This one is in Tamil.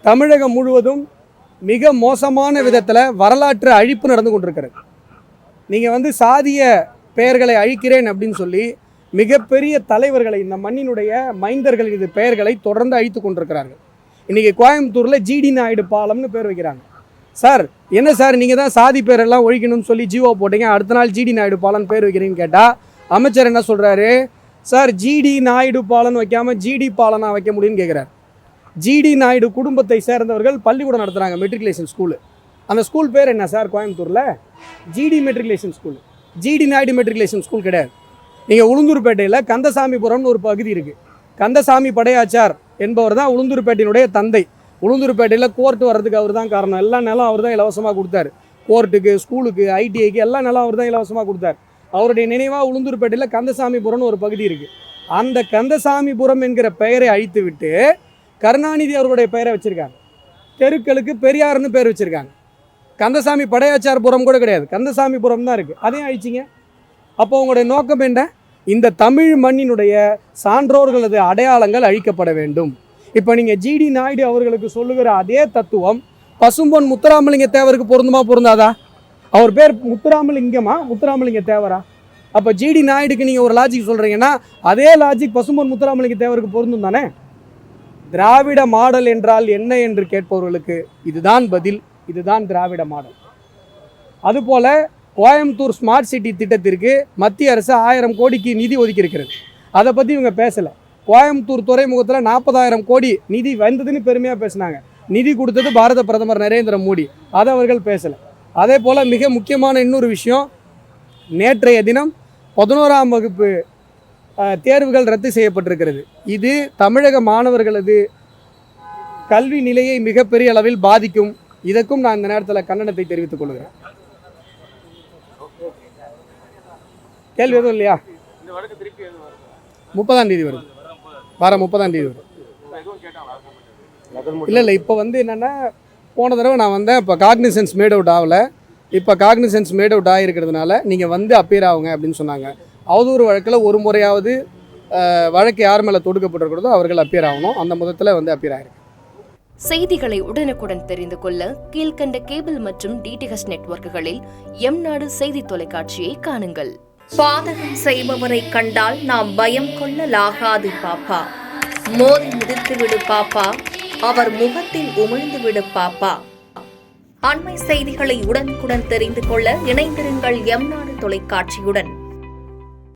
தமிழகம் முழுவதும் மிக மோசமான விதத்தில் வரலாற்று அழிப்பு நடந்து கொண்டிருக்கிறது. நீங்கள் சாதிய பெயர்களை அழிக்கிறேன் அப்படின்னு சொல்லி மிகப்பெரிய தலைவர்களை, இந்த மண்ணினுடைய மைந்தர்களின் இது பெயர்களை தொடர்ந்து அழித்து கொண்டிருக்கிறார்கள். இன்றைக்கி கோயம்புத்தூரில் ஜிடி நாயுடு பாலம்னு பேர் வைக்கிறாங்க. சார் என்ன சார் நீங்கள் தான் சாதி பேரெல்லாம் ஒழிக்கணும்னு சொல்லி ஜிஓ போட்டீங்க, அடுத்த நாள் ஜிடி நாயுடு பாலன் பேர் வைக்கிறீங்கன்னு கேட்டால் அமைச்சர் என்ன சொல்கிறாரு? சார் ஜிடி நாயுடு பாலன் வைக்காமல் ஜிடி பாலனா வைக்க முடியும்னு கேட்குறாரு. ஜிடி நாயுடு குடும்பத்தை சேர்ந்தவர்கள் பள்ளிக்கூடம் நடத்துகிறாங்க, மெட்ரிகுலேஷன் ஸ்கூலு. அந்த ஸ்கூல் பேர் என்ன சார் கோயம்புத்தூரில்? G D matriculation school. G D Naidu matriculation school கிடையாது. நீங்கள் உளுந்தூர்பேட்டையில் கந்தசாமிபுரம்னு ஒரு பகுதி இருக்குது. கந்தசாமி படையாச்சார் என்பவர் தான் உளுந்தூர்பேட்டையினுடைய தந்தை. உளுந்தூர்பேட்டையில் கோர்ட்டு வர்றதுக்கு அவர் தான் காரணம். எல்லா நிலம் அவர் தான் இலவசமாக கொடுத்தாரு. கோர்ட்டுக்கு, ஸ்கூலுக்கு, ஐடிஐக்கு எல்லா நிலம் அவர் தான் இலவசமாக கொடுத்தார். அவருடைய நினைவாக உளுந்தூர்பேட்டையில் கந்தசாமிபுரம்னு ஒரு பகுதி இருக்குது. அந்த கந்தசாமிபுரம் என்கிற பெயரை அழித்து விட்டு கருணாநிதி அவர்களுடைய பெயரை வச்சுருக்காங்க. தெருக்களுக்கு பெரியார்னு பேர் வச்சுருக்காங்க. கந்தசாமி படையாச்சார்புரம் கூட கிடையாது, கந்தசாமிபுரம் தான் இருக்குது. அதையும் அழிச்சிங்க. அப்போ உங்களுடைய நோக்கம் என்ன? இந்த தமிழ் மண்ணினுடைய சான்றோர்களது அடையாளங்கள் அழிக்கப்பட வேண்டும். இப்போ நீங்கள் ஜிடி நாயுடு அவர்களுக்கு சொல்லுகிற அதே தத்துவம் பசும்பொன் முத்துராமலிங்க தேவருக்கு பொருந்துமா பொருந்தாதா? அவர் பேர் முத்துராமலிங்கமா, முத்துராமலிங்க தேவரா? அப்போ ஜிடி நாயுடுக்கு நீங்கள் ஒரு லாஜிக் சொல்கிறீங்கன்னா அதே லாஜிக் பசும்பொன் முத்துராமலிங்க தேவருக்கு பொருந்தும் தானே? திராவிட மாடல் என்றால் என்ன என்று கேட்பவர்களுக்கு இதுதான் பதில், இதுதான் திராவிட மாடல். அதுபோல் கோயம்புத்தூர் ஸ்மார்ட் சிட்டி திட்டத்திற்கு மத்திய அரசு 1000 கோடிக்கு நிதி ஒதுக்கி இருக்கிறது. அதை பற்றி இவங்க பேசலை. கோயம்புத்தூர் துறைமுகத்தில் 40,000 கோடி நிதி வந்ததுன்னு பெருமையாக பேசினாங்க. நிதி கொடுத்தது பாரத பிரதமர் நரேந்திர மோடி, அதை அவர்கள் பேசலை. அதே போல் மிக முக்கியமான இன்னொரு விஷயம், நேற்றைய தினம் 11ஆம் வகுப்பு தேர்வுகள் ரத்து செய்யப்பட்டிருக்கிறது. இது தமிழக மாணவர்களது கல்வி நிலையை மிகப்பெரிய அளவில் பாதிக்கும். இதற்கும் நான் இந்த நேரத்தில் கண்டனத்தை தெரிவித்துக் கொள்கிறேன். கேள்வி எதுவும் இல்லையா? 30ஆம் தேதி வருது, வாரம் 30ஆம் தேதி வரும். இல்லை இப்போ என்னென்னா, போன தடவை நான் வந்தேன், இப்போ காக்னிசன்ஸ் மேட் அவுட் ஆகலை. இப்போ காக்னிசன்ஸ் மேட் அவுட் ஆகிருக்கிறதுனால நீங்கள் அப்பியர் ஆகுங்க அப்படின்னு சொன்னாங்க. அவதூறு வழக்கில் ஒரு முறையாவது வழக்கு யார் மேலே தொடுக்கப்பட்டிருக்கிறதோ அவர்கள் அப்பியர் ஆகணும். அந்த முதத்தில் அப்பியர் ஆகிருக்கு. செய்திகளை உடனுக்குடன் தெரிந்து கொள்ள கீழ்கண்ட கேபிள் மற்றும் டிடிஹெச் நெட்வொர்க்குகளில் எம்நாடு செய்தி தொலைக்காட்சியை காணுங்கள். பாதகம் செய்பவரை கண்டால் நாம் பயம் கொள்ளலாகாது பாப்பா. மோதி மிதித்து விடு பாப்பா, அவர் முகத்தில் உமிழ்ந்து விடு பாப்பா. அண்மை செய்திகளை உடனுக்குடன் தெரிந்து கொள்ள இணைந்திருங்கள் எம்நாடு தொலைக்காட்சியுடன்.